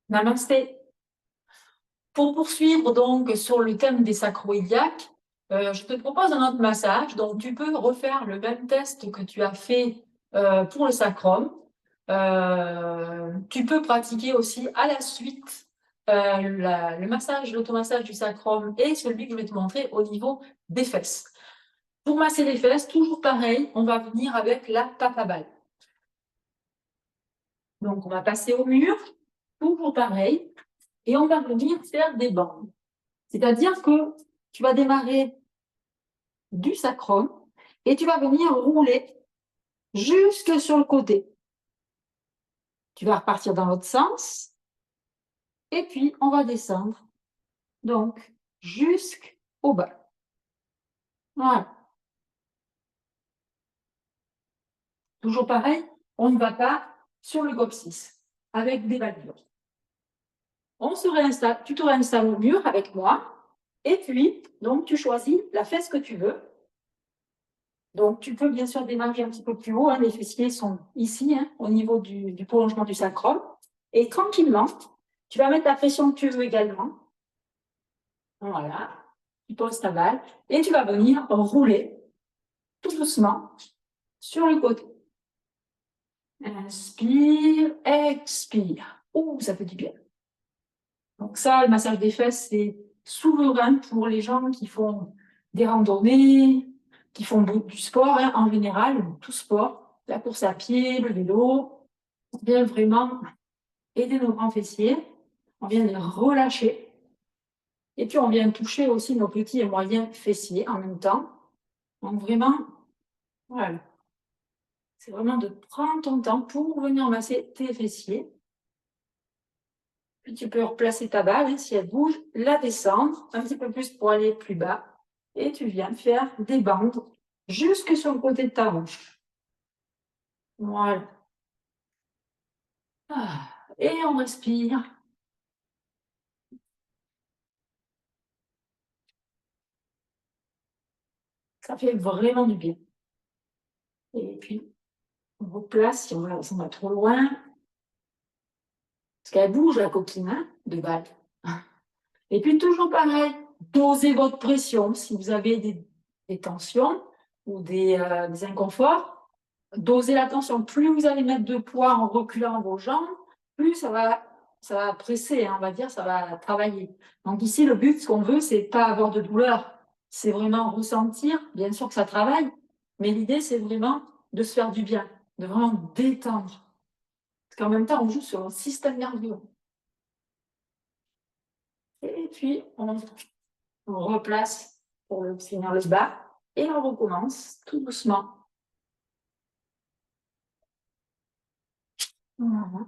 Namasté. Pour poursuivre donc sur le thème des sacro-iliaques, je te propose un autre massage. Donc, tu peux refaire le même test que tu as fait pour le sacrum. Tu peux pratiquer aussi à la suite le massage, l'automassage du sacrum et celui que je vais te montrer au niveau des fesses. Pour masser les fesses, toujours pareil, on va venir avec la tape à balle. Donc, on va passer au mur, toujours pareil, et on va venir faire des bandes. C'est-à-dire que tu vas démarrer du sacrum et tu vas venir rouler jusque sur le côté. Tu vas repartir dans l'autre sens et puis on va descendre donc jusqu'au bas. Voilà. Toujours pareil, on ne va pas sur le coccyx avec des valvures. On se réinstalle, tu te réinstalles au mur avec moi et puis donc tu choisis la fesse que tu veux. Donc, tu peux bien sûr démarrer un petit peu plus haut. Hein, les fessiers sont ici, hein, au niveau du prolongement du sacrum. Et tranquillement, tu vas mettre la pression que tu veux également. Voilà. Tu poses ta balle et tu vas venir rouler tout doucement sur le côté. Inspire, expire. Ouh, ça fait du bien. Donc ça, le massage des fesses, c'est souverain pour les gens qui font des randonnées, qui font du sport, hein, en général, tout sport, la course à pied, le vélo. On vient vraiment aider nos grands fessiers, on vient les relâcher. Et puis, on vient toucher aussi nos petits et moyens fessiers en même temps. Donc, vraiment, voilà. C'est vraiment de prendre ton temps pour venir masser tes fessiers. Puis, tu peux replacer ta balle, hein, si elle bouge, la descendre un petit peu plus pour aller plus bas. Et tu viens faire des bandes jusque sur le côté de ta hanche. Voilà. Et on respire. Ça fait vraiment du bien. Et puis, on replace si on va trop loin. Parce qu'elle bouge, la coquine, hein, de balle. Et puis, toujours pareil, dosez votre pression. Si vous avez des tensions ou des inconforts, dosez la tension. Plus vous allez mettre de poids en reculant vos jambes, plus ça va presser, hein, on va dire, ça va travailler. Donc ici, le but, ce qu'on veut, c'est pas avoir de douleur. C'est vraiment ressentir, bien sûr que ça travaille, mais l'idée, c'est vraiment de se faire du bien, de vraiment détendre. Parce qu'en même temps, on joue sur un système nerveux. Et puis, on replace pour finir le bas et on recommence tout doucement. Voilà.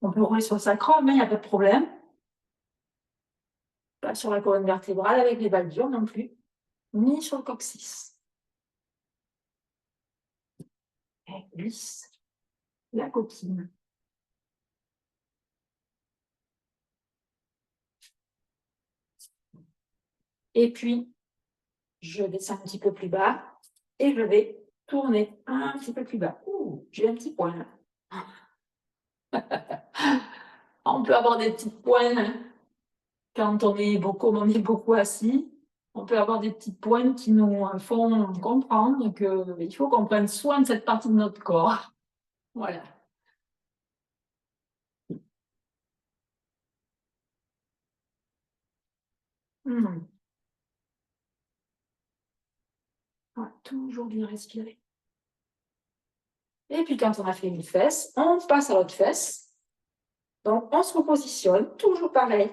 On peut rouler sur le sacrum, mais il n'y a pas de problème. Pas sur la colonne vertébrale avec les valvures non plus, ni sur le coccyx. Et glisse la coquine. Et puis, je descends un petit peu plus bas et je vais tourner un petit peu plus bas. Ouh, j'ai un petit point là. On peut avoir des petites pointes quand on est beaucoup assis. On peut avoir des petites pointes qui nous font comprendre qu'il faut qu'on prenne soin de cette partie de notre corps. Voilà. On va toujours bien respirer. Et puis, quand on a fait une fesse, on passe à l'autre fesse. Donc, on se repositionne, toujours pareil.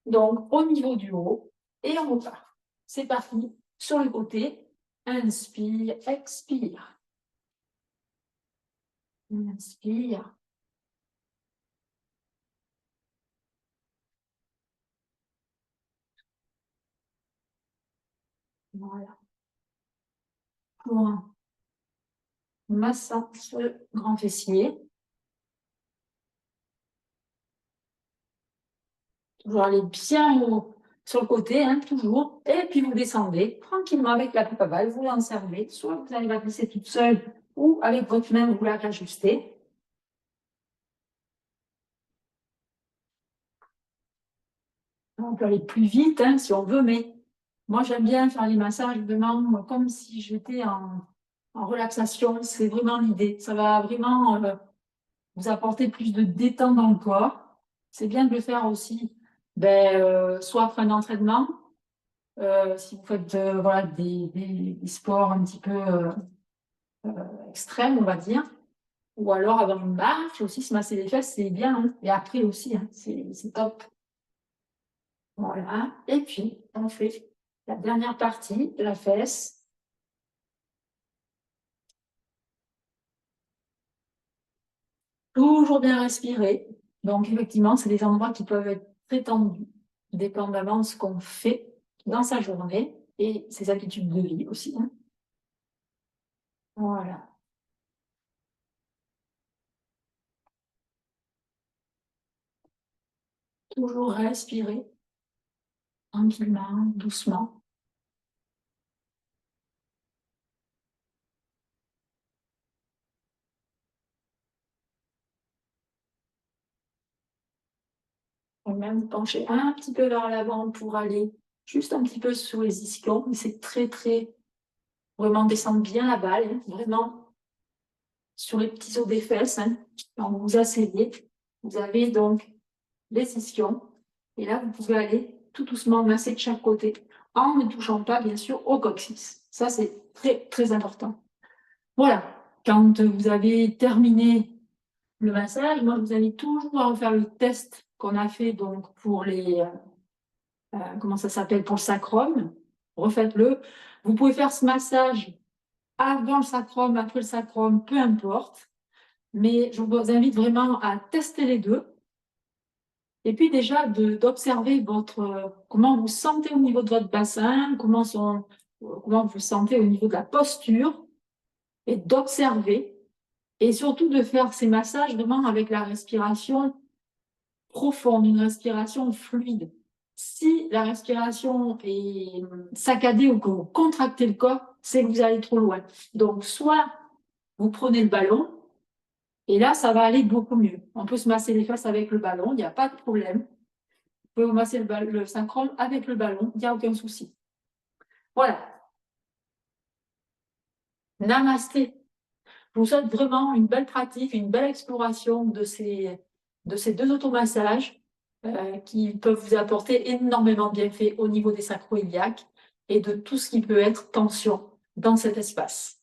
Donc, au niveau du haut, et on repart. C'est parti. Sur le côté, inspire, expire. Inspire. Voilà. Pour un massage sur le grand fessier. Toujours aller bien haut sur le côté, hein, toujours. Et puis vous descendez tranquillement avec la coupe à balle, vous l'en servez. Soit vous allez la glisser toute seule ou avec votre main, vous la réajustez. On peut aller plus vite hein, si on veut, mais moi j'aime bien faire les massages vraiment comme si j'étais en relaxation. C'est vraiment l'idée. Ça va vraiment vous apporter plus de détente dans le corps. C'est bien de le faire aussi, soit après un entraînement, si vous faites voilà, des sports un petit peu extrêmes, on va dire, ou alors avant une marche aussi, se masser les fesses, c'est bien. Hein. Et après aussi, hein, c'est top. Voilà. Et puis, on fait la dernière partie de la fesse. Toujours bien respirer. Donc, effectivement, c'est des endroits qui peuvent être très tendus, dépendamment de ce qu'on fait dans sa journée et ses habitudes de vie aussi. Hein. Voilà. Toujours respirer tranquillement, doucement. Et même vous pencher un petit peu vers l'avant pour aller juste un petit peu sous les ischions. Mais c'est très, très, vraiment descendre bien la balle, hein, vraiment sur les petits os des fesses. Hein. Quand vous vous asseyez, vous avez donc les ischions. Et là, vous pouvez aller tout doucement masser de chaque côté en ne touchant pas, bien sûr, au coccyx. Ça, c'est très, très important. Voilà. Quand vous avez terminé le massage, moi, je vous invite toujours à refaire le test qu'on a fait donc pour comment ça s'appelle, pour le sacrum. Refaites-le. Vous pouvez faire ce massage avant le sacrum, après le sacrum, peu importe. Mais je vous invite vraiment à tester les deux. Et puis déjà d'observer comment vous sentez au niveau de votre bassin, comment vous sentez au niveau de la posture, et d'observer. Et surtout de faire ces massages vraiment avec la respiration profonde, une respiration fluide. Si la respiration est saccadée ou que vous contractez le corps, c'est que vous allez trop loin. Donc, soit vous prenez le ballon, et là, ça va aller beaucoup mieux. On peut se masser les fesses avec le ballon, il n'y a pas de problème. Vous pouvez vous masser le sacrum avec le ballon, il n'y a aucun souci. Voilà. Namasté. Je vous souhaite vraiment une belle pratique, une belle exploration de ces deux automassages qui peuvent vous apporter énormément de bienfaits au niveau des sacro-iliaques et de tout ce qui peut être tension dans cet espace.